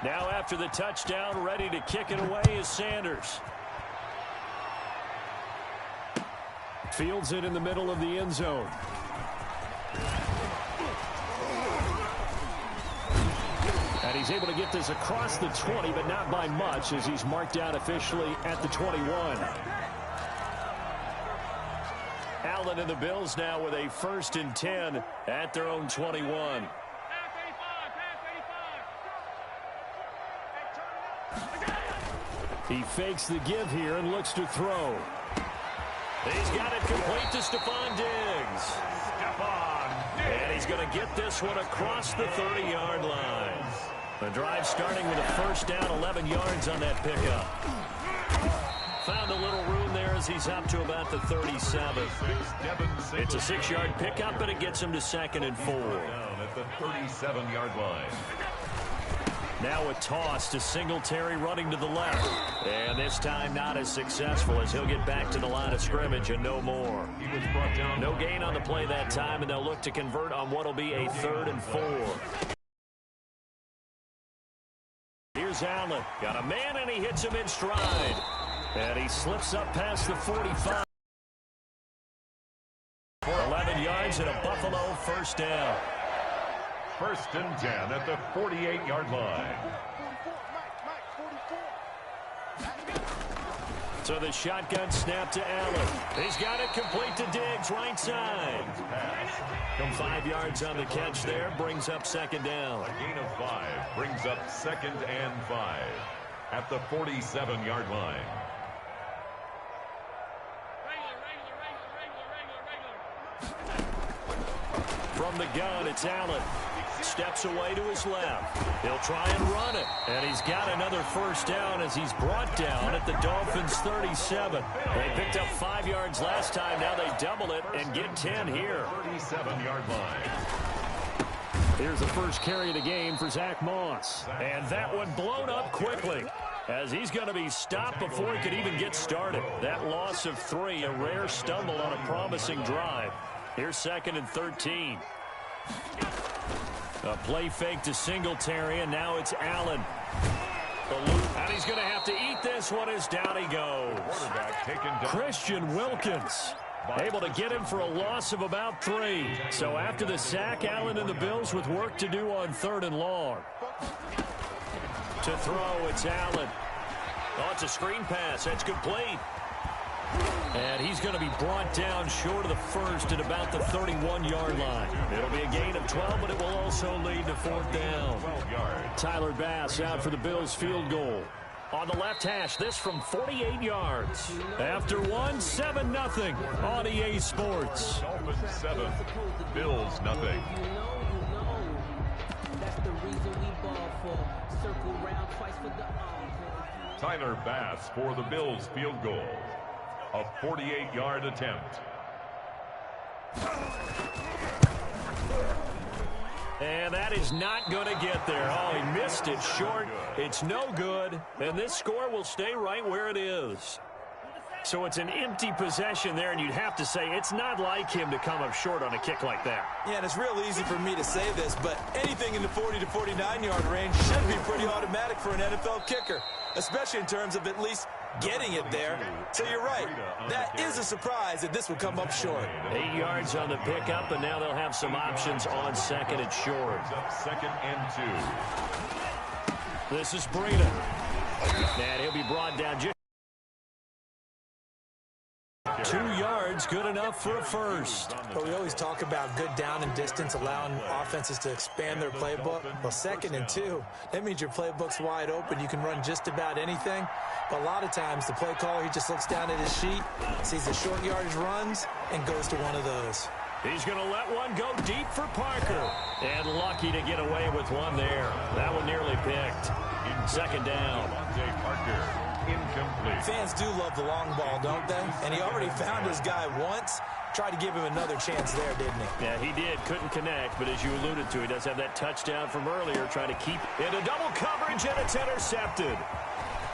Now after the touchdown, ready to kick it away is Sanders. Fields it in the middle of the end zone. And he's able to get this across the 20, but not by much, as he's marked out officially at the 21. Allen and the Bills now with a 1st and 10 at their own 21. He fakes the give here and looks to throw. He's got it complete to Stephon Diggs. And he's going to get this one across the 30-yard line. The drive starting with a 1st down, 11 yards on that pickup. Found a little room there as he's up to about the 37. It's a 6-yard pickup, but it gets him to 2nd and 4. Down at the 37-yard line. Now a toss to Singletary running to the left. And this time not as successful, as he'll get back to the line of scrimmage and no more. He was brought down. No gain on the play that time, and they'll look to convert on what will be a 3rd and 4. Here's Allen. Got a man, and he hits him in stride. And he slips up past the 45. For 11 yards and a Buffalo 1st down. 1st and 10 at the 48-yard line. So the shotgun snap to Allen. He's got it complete to Diggs, right side. 5 yards on the catch there, brings up 2nd down. A gain of 5 brings up 2nd and 5 at the 47-yard line. From the gun, it's Allen. Steps away to his left. He'll try and run it. And he's got another 1st down as he's brought down at the Dolphins' 37. They picked up 5 yards last time. Now they double it and get 10 here. 37-yard line. Here's the first carry of the game for Zach Moss. And that one blown up quickly, as he's going to be stopped before he could even get started. That loss of 3, a rare stumble on a promising drive. Here's 2nd and 13. A play fake to Singletary, and now it's Allen. And he's going to have to eat this one as down he goes. Christian Wilkins able to get him for a loss of about 3. So after the sack, Allen and the Bills with work to do on 3rd and long. To throw, it's Allen. Oh, it's a screen pass. That's complete. And he's going to be brought down short of the 1st at about the 31-yard line. It'll be a gain of 12, but it will also lead to 4th down. Tyler Bass out for the Bills field goal. On the left hash, this from 48 yards. After one, 7-0 on EA Sports. Dolphins 7, Bills nothing. Tyler Bass for the Bills field goal. A 48-yard attempt. And that is not going to get there. Oh, he missed it short. It's no good. And this score will stay right where it is. So it's an empty possession there, and you'd have to say it's not like him to come up short on a kick like that. Yeah, and it's real easy for me to say this, but anything in the 40 to 49-yard range should be pretty automatic for an NFL kicker, especially in terms of at least getting it there. So you're right. That is a surprise that this would come up short. 8 yards on the pickup, and now they'll have some options on 2nd and short. 2nd and 2. This is Breida. And he'll be brought down just 2 yards, good enough for a 1st. But we always talk about good down and distance, allowing offenses to expand their playbook. Well, 2nd and 2, that means your playbook's wide open. You can run just about anything. But a lot of times, the play caller, he just looks down at his sheet, sees the short yardage runs, and goes to one of those. He's going to let one go deep for Parker. And lucky to get away with one there. That one nearly picked. 2nd down. Parker. Incomplete. Fans do love the long ball, don't they? And he already found his guy once. Tried to give him another chance there, didn't he? Yeah, he did. Couldn't connect, but as you alluded to, he does have that touchdown from earlier, trying to keep into double coverage, and it's intercepted.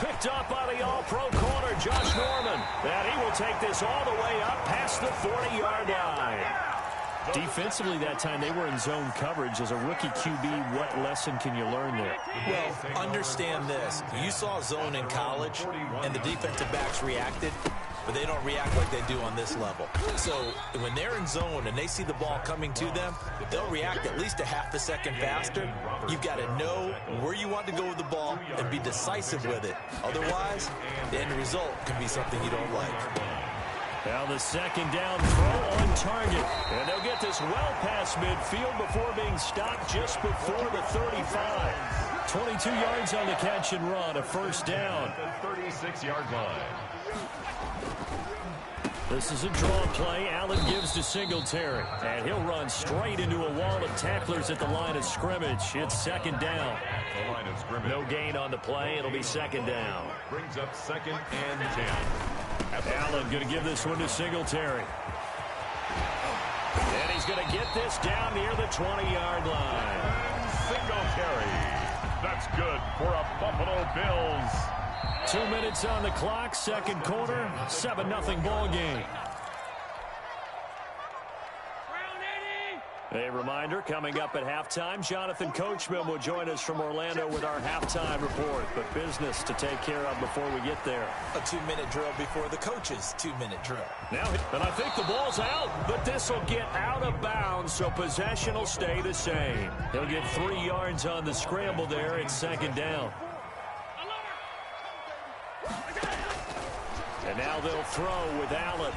Picked up by the all-pro corner, Josh Norman. And he will take this all the way up past the 40-yard line. Defensively that time, they were in zone coverage. As a rookie QB, what lesson can you learn there? Well, understand this. You saw zone in college, and the defensive backs reacted, but they don't react like they do on this level. So when they're in zone and they see the ball coming to them, they'll react at least a half a second faster. You've got to know where you want to go with the ball and be decisive with it. Otherwise, the end result can be something you don't like. Now the second down throw on target. And they'll get this well past midfield before being stopped just before the 35. 22 yards on the catch and run, a first down. 36-yard line. This is a draw play. Allen gives to Singletary. And he'll run straight into a wall of tacklers at the line of scrimmage. It's second down. The line of scrimmage. No gain on the play. It'll be second down. Brings up second and 10. Allen going to give this one to Singletary. And he's going to get this down near the 20-yard line. Singletary. That's good for a Buffalo Bills. 2 minutes on the clock, second quarter, 7-0 ball game. A reminder, coming up at halftime, Jonathan Coachman will join us from Orlando with our halftime report. But business to take care of before we get there. A 2-minute drill before the coach's 2-minute drill. Now, and I think the ball's out, but this will get out of bounds, so possession will stay the same. He'll get 3 yards on the scramble there. It's second down. And now they'll throw with Allen.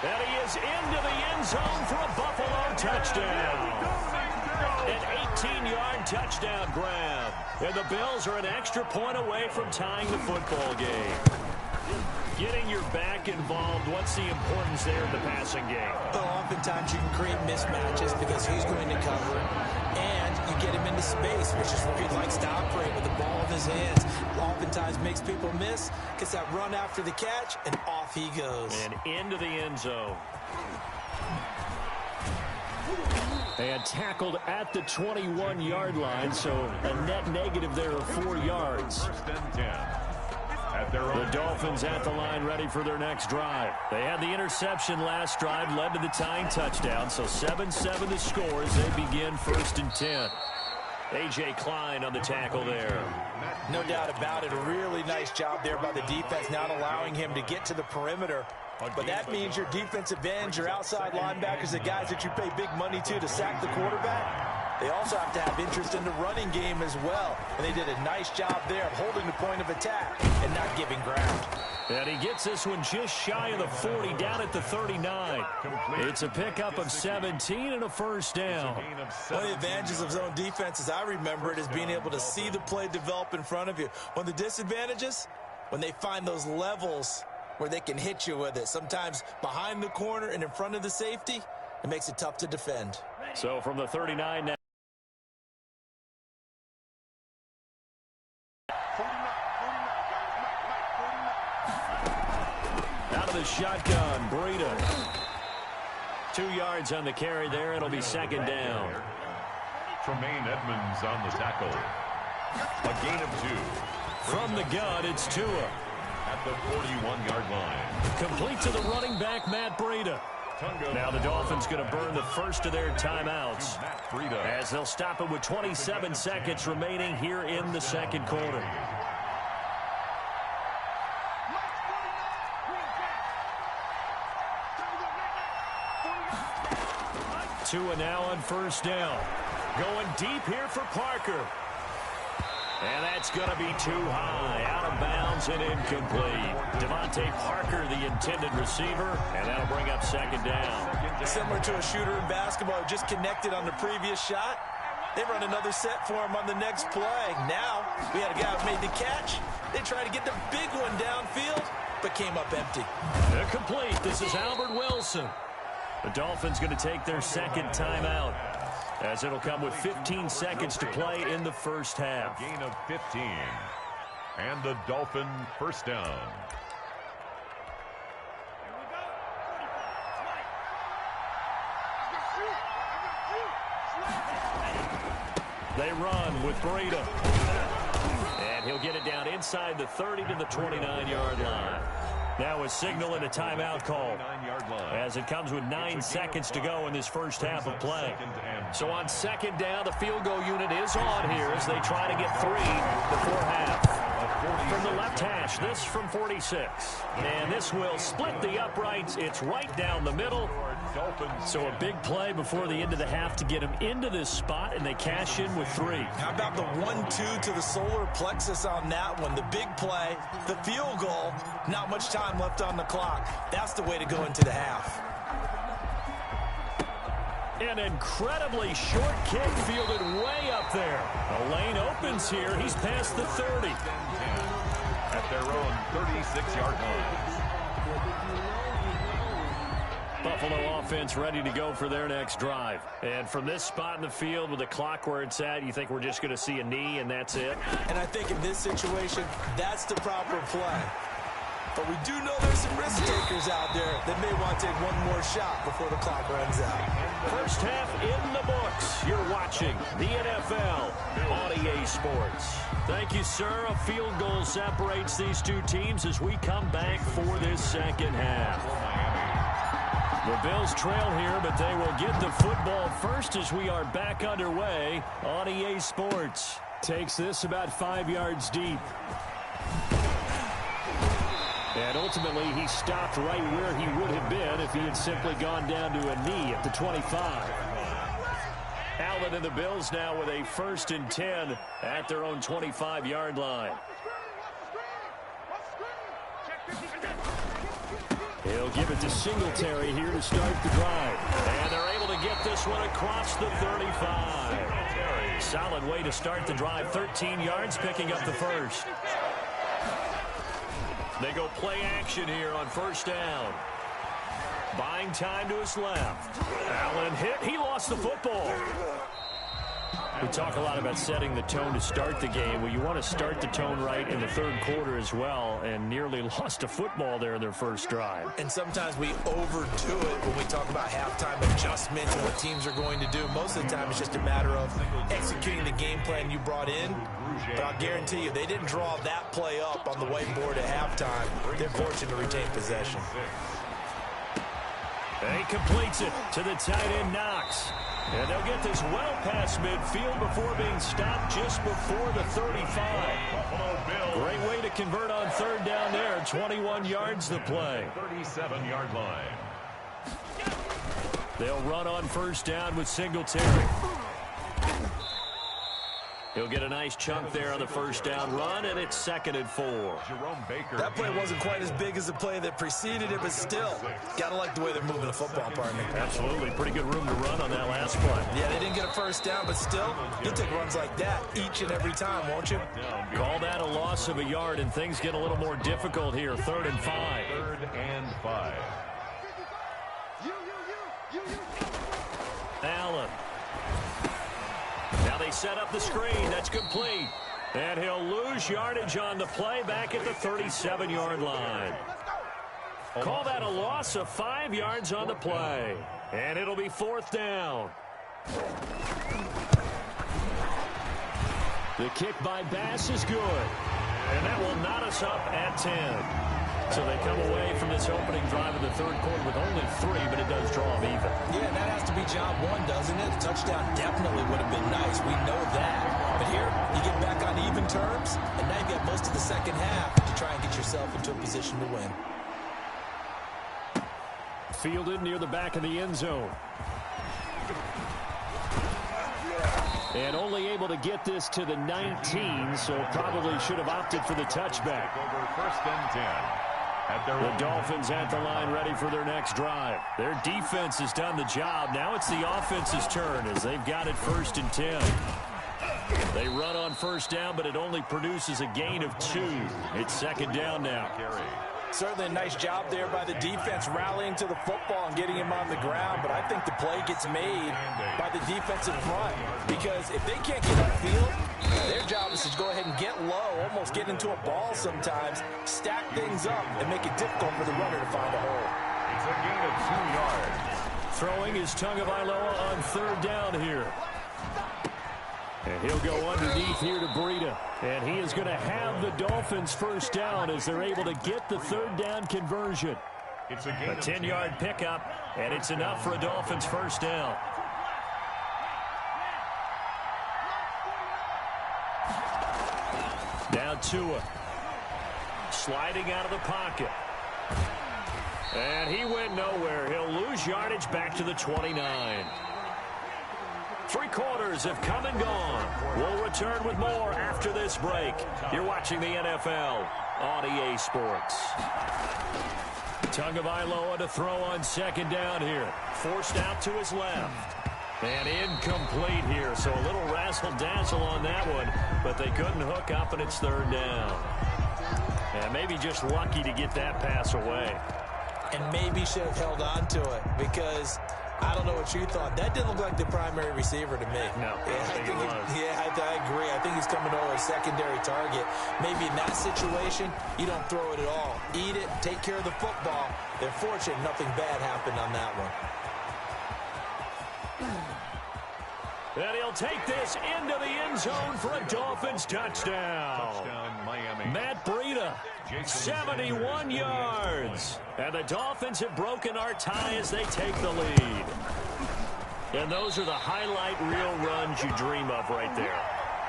And he is into the end zone for a Buffalo touchdown. An 18-yard touchdown grab. And the Bills are an extra point away from tying the football game. Getting your back involved, what's the importance there in the passing game? Well, oftentimes you can create mismatches because who's going to cover it, and you get him into space, which is where he likes to operate with the ball in his hands. Oftentimes makes people miss, gets that run after the catch, and off he goes. And into the end zone. And tackled at the 21-yard line, so a net negative there of 4 yards. First and 10. The Dolphins at the line ready for their next drive. They had the interception last drive, led to the tying touchdown, so 7-7 the score as they begin first and 10. A.J. Klein on the tackle there. No doubt about it. A really nice job there by the defense, not allowing him to get to the perimeter. But that means your defensive ends, your outside linebackers, the guys that you pay big money to sack the quarterback, they also have to have interest in the running game as well. And they did a nice job there of holding the point of attack and not giving ground. And he gets this one just shy of the 40, down at the 39. It's a pickup of 17 and a first down. One of the advantages of zone defense, as I remember it, is being able to see the play develop in front of you. One of the disadvantages, when they find those levels where they can hit you with it, sometimes behind the corner and in front of the safety, it makes it tough to defend. So from the 39 now. Out of the shotgun, Breida. 2 yards on the carry there. It'll be second down. Tremaine Edmonds on the tackle. A gain of 2. From the gun, it's Tua. At the 41-yard line. Complete to the running back, Matt Breida. Now the Dolphins going to burn the first of their timeouts as they'll stop it with 27 seconds remaining here in the second quarter. Tua now on first down. Going deep here for Parker. And that's going to be too high, out of bounds and incomplete. Devontae Parker, the intended receiver, and that'll bring up second down. Similar to a shooter in basketball, just connected on the previous shot. They run another set for him on the next play. Now, we had a guy who made the catch. They tried to get the big one downfield, but came up empty. Complete. This is Albert Wilson. The Dolphins going to take their second timeout, as it'll come with 15 seconds to play in the first half. Gain of 15. And the Dolphin first down. They run with Breida. And he'll get it down inside the 30 to the 29-yard line. Now a signal and a timeout call as it comes with 9 seconds to go in this first half of play. So on second down, the field goal unit is on here as they try to get 3 before half. From the left hash, this from 46. And this will split the uprights. It's right down the middle. So a big play before the end of the half to get them into this spot, and they cash in with 3. How about the 1-2 to the solar plexus on that one? The big play, the field goal, not much time left on the clock. That's the way to go into the half. An incredibly short kick fielded way up there. The lane opens here. He's past the 30. At their own 36-yard line. Buffalo offense ready to go for their next drive. And from this spot in the field with the clock where it's at, you think we're just going to see a knee and that's it? And I think in this situation, that's the proper play. But we do know there's some risk takers out there that may want to take one more shot before the clock runs out. First half in the books. You're watching the NFL on EA Sports. Thank you, sir. A field goal separates these two teams as we come back for this second half. The Bills trail here, but they will get the football first as we are back underway on EA Sports. Takes this about 5 yards deep. And ultimately, he stopped right where he would have been if he had simply gone down to a knee at the 25. Allen and the Bills now with a 1st and 10 at their own 25-yard line. He'll give it to Singletary here to start the drive. And they're able to get this one across the 35. Solid way to start the drive. 13 yards, picking up the first. They go play action here on first down. Buying time to his left. Allen hit. He lost the football. We talk a lot about setting the tone to start the game. Well, you want to start the tone right in the third quarter as well, and nearly lost a football there in their first drive. And sometimes we overdo it when we talk about halftime adjustments and what teams are going to do. Most of the time, it's just a matter of executing the game plan you brought in. But I'll guarantee you, they didn't draw that play up on the whiteboard at halftime. They're fortunate to retain possession. And he completes it to the tight end, Knox. And they'll get this well past midfield before being stopped just before the 35. Great way to convert on third down there. 21 yards the play. 37-yard line. They'll run on first down with Singletary. He'll get a nice chunk there on the first down run, and it's 2nd and 4. That play wasn't quite as big as the play that preceded it, but still, got to like the way they're moving the football, partner. Absolutely. Pretty good room to run on that last play. Yeah, they didn't get a first down, but still, you'll take runs like that each and every time, won't you? Call that a loss of a yard, and things get a little more difficult here. 3rd and 5. 3rd and 5. Allen. Now they set up the screen. That's complete. And he'll lose yardage on the play back at the 37-yard line. Call that a loss of 5 yards on the play. And it'll be 4th down. The kick by Bass is good. And that will knot us up at 10. So they come away from this opening drive in the third quarter with only 3, but it does draw them even. Yeah, and that has to be job one, doesn't it? A touchdown definitely would have been nice. We know that. But here, you get back on even terms, and now you've got most of the second half to try and get yourself into a position to win. Fielded near the back of the end zone. And only able to get this to the 19, so probably should have opted for the touchback. Over 1st and 10. The Dolphins at the line ready for their next drive. Their defense has done the job. Now it's the offense's turn as they've got it 1st and 10. They run on first down, but it only produces a gain of 2. It's 2nd down now. Certainly a nice job there by the defense rallying to the football and getting him on the ground, but I think the play gets made by the defensive front because if they can't get upfield, their job is to go ahead and get low, almost get into a ball sometimes, stack things up, and make it difficult for the runner to find a hole. It's a gain of 2 yards. Throwing is Tagovailoa on 3rd down here. And he'll go underneath here to Breida. And he is going to have the Dolphins first down as they're able to get the third down conversion. It's a 10-yard pickup, and it's enough for a Dolphins first down. Now Tua. Sliding out of the pocket. And he went nowhere. He'll lose yardage back to the 29. 3 quarters have come and gone. We'll return with more after this break. You're watching the NFL on EA Sports. Tagovailoa to throw on second down here. Forced out to his left. And incomplete here, so a little razzle-dazzle on that one, but they couldn't hook up, and it's third down. And maybe just lucky to get that pass away. And maybe should have held on to it because I don't know what you thought. That didn't look like the primary receiver to me. No, I think it was. I agree. I think he's coming over a secondary target. Maybe in that situation, you don't throw it at all. Eat it, take care of the football. They're fortunate nothing bad happened on that one. And he'll take this into the end zone for a Dolphins touchdown. Touchdown, Miami. Matt Breida, 71 yards. And the Dolphins have broken our tie as they take the lead. And those are the highlight reel runs you dream of right there.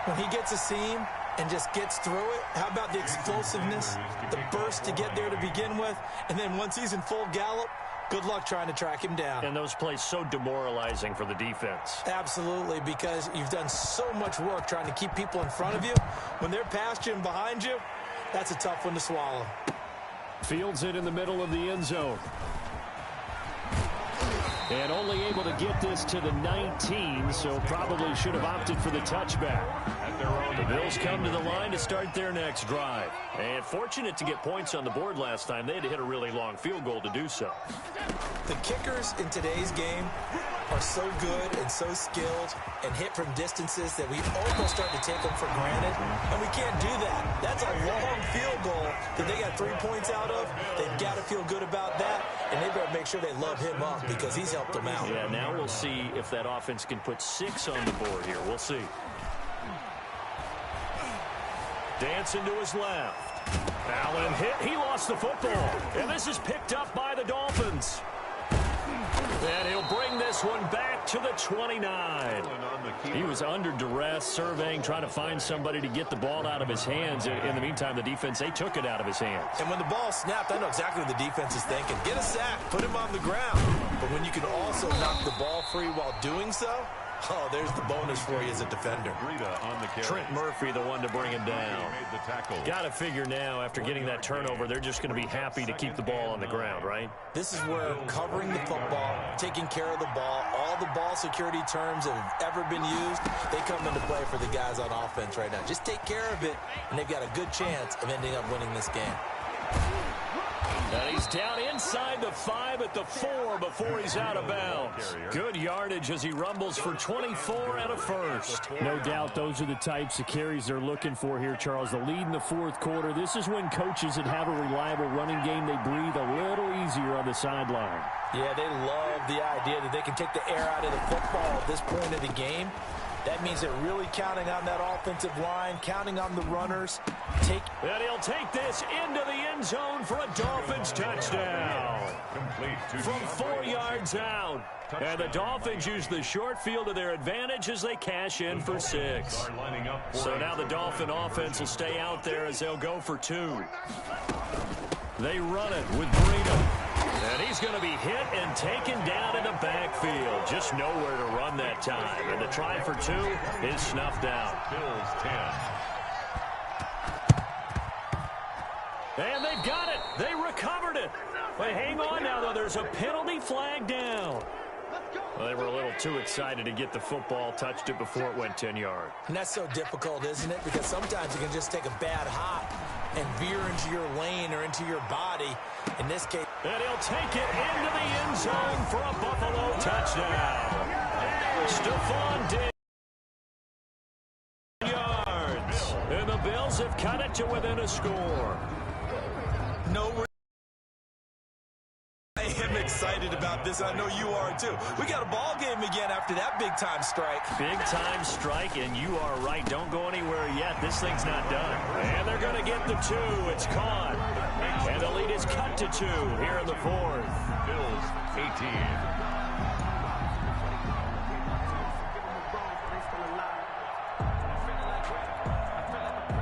When he gets a seam and just gets through it, how about the explosiveness, the burst to get there to begin with, and then once he's in full gallop, good luck trying to track him down. And those plays so demoralizing for the defense. Absolutely, because you've done so much work trying to keep people in front of you. When they're past you and behind you, that's a tough one to swallow. Fields it in the middle of the end zone. And only able to get this to the 19, so probably should have opted for the touchback. The Bills come to the line to start their next drive. And fortunate to get points on the board last time. They had to hit a really long field goal to do so. The kickers in today's game are so good and so skilled and hit from distances that we almost start to take them for granted. And we can't do that. That's a long field goal that they got 3 points out of. They've got to feel good about that. And they better make sure they love him up because he's helped them out. Yeah, now we'll see if that offense can put 6 on the board here. We'll see. Dancing to his left. Allen hit. He lost the football. And this is picked up by the Dolphins. And he'll bring this one back to the 29. He was under duress, surveying, trying to find somebody to get the ball out of his hands. In the meantime, the defense, they took it out of his hands. And when the ball snapped, I know exactly what the defense is thinking. Get a sack, put him on the ground. But when you can also knock the ball free while doing so, oh, there's the bonus for you as a defender. Trent Murphy, the one to bring him down. Got to figure now, after getting that turnover, they're just going to be happy to keep the ball on the ground, right? This is where covering the football, taking care of the ball, all the ball security terms that have ever been used, they come into play for the guys on offense right now. Just take care of it, and they've got a good chance of ending up winning this game. And he's down inside the 5 at the 4 before he's out of bounds. Good yardage as he rumbles for 24 and a first. No doubt those are the types of carries they're looking for here, Charles. The lead in the fourth quarter. This is when coaches that have a reliable running game, they breathe a little easier on the sideline. Yeah, they love the idea that they can take the air out of the football at this point of the game. That means they're really counting on that offensive line, counting on the runners. And he'll take this into the end zone for a Dolphins touchdown. From 4 yards out. And the Dolphins use the short field to their advantage as they cash in for 6. So now the Dolphin offense will stay out there as they'll go for 2. They run it with Breida. And he's going to be hit and taken down in the backfield. Just nowhere to run that time. And the try for 2 is snuffed out. Bills 10. And they've got it. They recovered it. But hang on now, though. There's a penalty flag down. Well, they were a little too excited to get the football, touched it before it went 10 yards. And that's so difficult, isn't it? Because sometimes you can just take a bad hop and veer into your lane or into your body. In this case. And he'll take it into the end zone for a Buffalo touchdown. Stephon Diggs. Yards. And the Bills have cut it to within a score. No. I am excited excited about this. I know you are, too. We got a ball game again after that big-time strike. Big-time strike, and you are right. Don't go anywhere yet. This thing's not done. And they're going to get the 2. It's caught. And the lead is cut to 2 here in the 4th. Bills 18.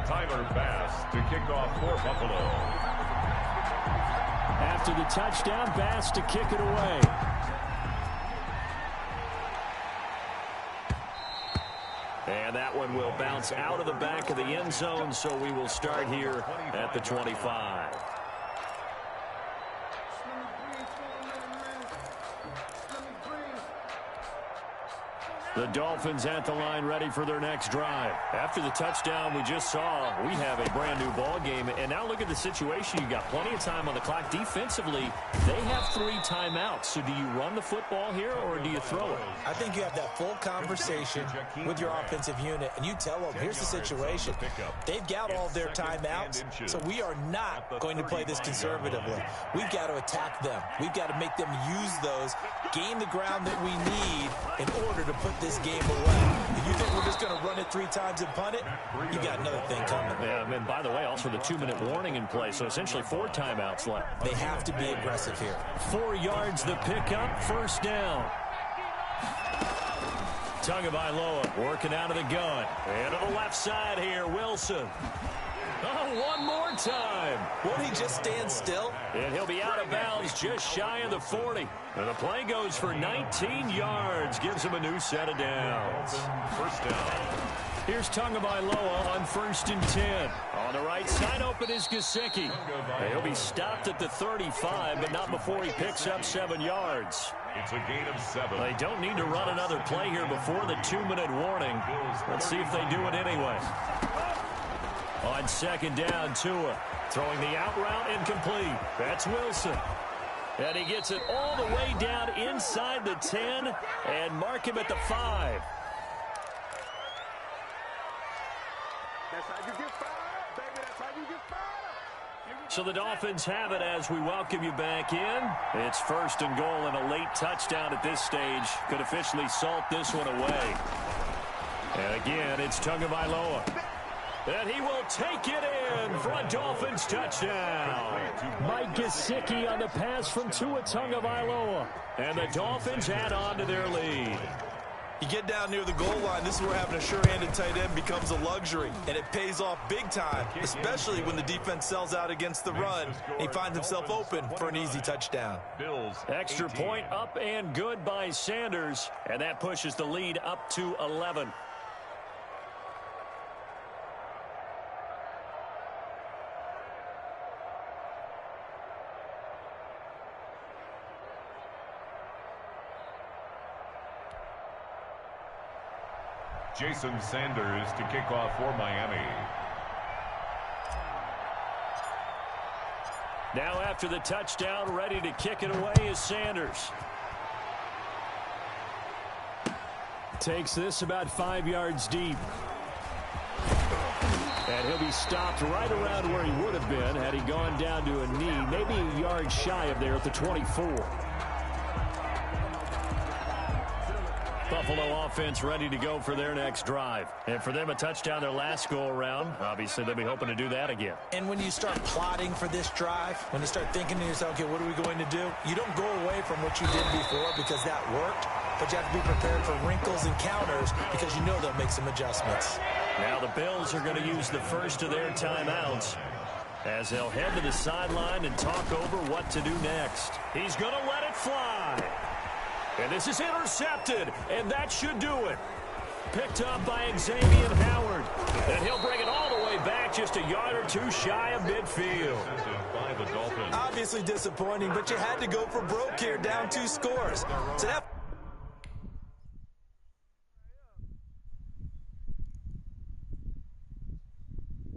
Tyler Bass to kick off for Buffalo. After the touchdown, Bass to kick it away. And that one will bounce out of the back of the end zone, so we will start here at the 25. The Dolphins at the line ready for their next drive. After the touchdown we just saw, we have a brand new ball game. And now look at the situation. You got plenty of time on the clock. Defensively, they have 3 timeouts. So do you run the football here or do you throw it? I think you have that full conversation with your offensive unit, and you tell them, here's the situation. They've got all their timeouts, so we are not going to play this conservatively. We've got to attack them. We've got to make them use those, gain the ground that we need in order to put this game away. If you think we're just going to run it 3 times and punt it, you got another thing coming. Yeah, and by the way, also the 2-minute warning in play, so essentially 4 timeouts left. They have to be aggressive here. 4 yards the pickup, first down. Tagovailoa working out of the gun. And to the left side here, Wilson. Oh, one more time. Won't he just stand still? And he'll be out of bounds just shy of the 40. And the play goes for 19 yards. Gives him a new set of downs. First down. Here's Tagovailoa on 1st and 10. On the right side open is Gesicki. He'll be stopped at the 35, but not before he picks up 7 yards. It's a gain of 7. They don't need to run another play here before the 2-minute warning. Let's see if they do it anyway. On 2nd down, Tua throwing the out route incomplete. That's Wilson. And he gets it all the way down inside the 10 and mark him at the 5. That's how you get fired, baby. That's how you get fired. So the Dolphins have it as we welcome you back in. It's 1st and goal, and a late touchdown at this stage could officially salt this one away. And again, it's Tagovailoa. And he will take it in for a Dolphins touchdown. Mike Gesicki on the pass from Tua Tagovailoa. And the Dolphins add on to their lead. You get down near the goal line, this is where having a sure-handed tight end becomes a luxury, and it pays off big time, especially when the defense sells out against the run. He finds himself open for an easy touchdown. Bills Extra 18. point up and good by Sanders, and that pushes the lead up to 11. Jason Sanders to kick off for Miami. Now after the touchdown, ready to kick it away is Sanders. Takes this about 5 yards deep. And he'll be stopped right around where he would have been had he gone down to a knee, maybe a yard shy of there at the 24. Buffalo offense ready to go for their next drive. And for them, a touchdown their last go-around. Obviously, they'll be hoping to do that again. And when you start plotting for this drive, when you start thinking to yourself, okay, what are we going to do? You don't go away from what you did before because that worked, but you have to be prepared for wrinkles and counters because you know they'll make some adjustments. Now the Bills are going to use the first of their timeouts as they'll head to the sideline and talk over what to do next. He's going to let it fly. And this is intercepted, and that should do it. Picked up by Xavier Howard. And he'll bring it all the way back just a yard or two shy of midfield. By the Dolphins. Obviously disappointing, but you had to go for broke here, down 2 scores. So that